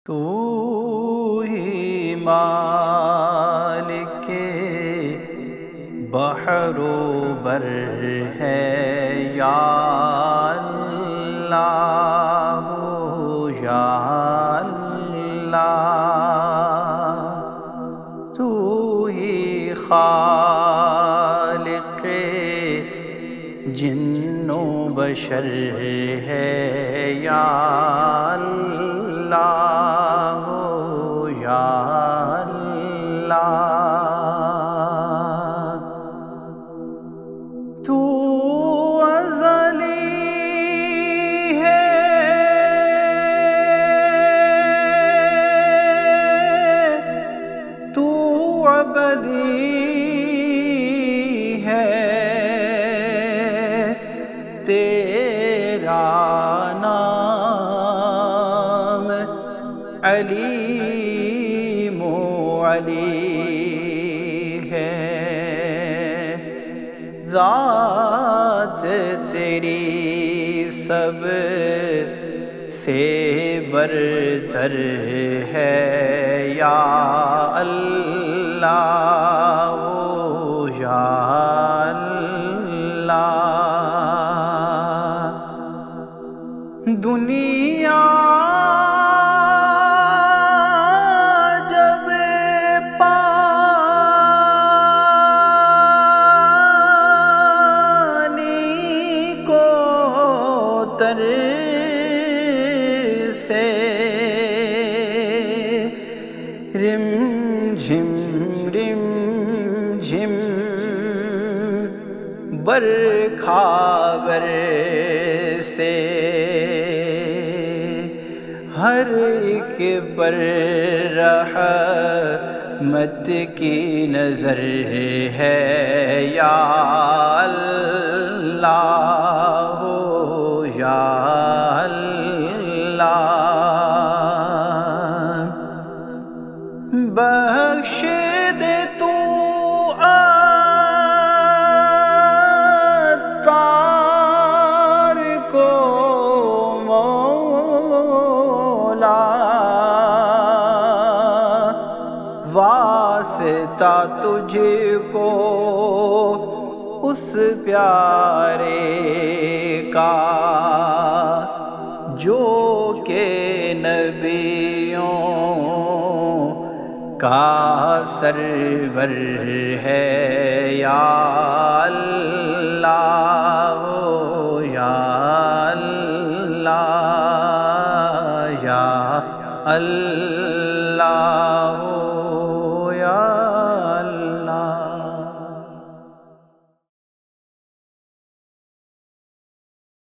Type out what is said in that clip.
تو ہی مالک بحر و بر ہے یا اللہ یا اللہ، تو ہی خالق جن و بشر ہے یا اللہ یا اللہ، تو ازلی ہے تو ابدی ہے، تیرا نام علیم و علی ہے، ذات تیری سب سے برتر ہے یا اللہ یا اللہ، دنیا جب پانی کو تر سے رم جھم برکھا سے ہر ایک پر رحمت کی نظر ہے یا اللہ یا اللہ، بخش دے تو عطار کو مولا، واسطہ تجھ کو اس پیارے کا جو کہ نبیوں کا سرور ہے یا اللہ یا اللہ یا اللہ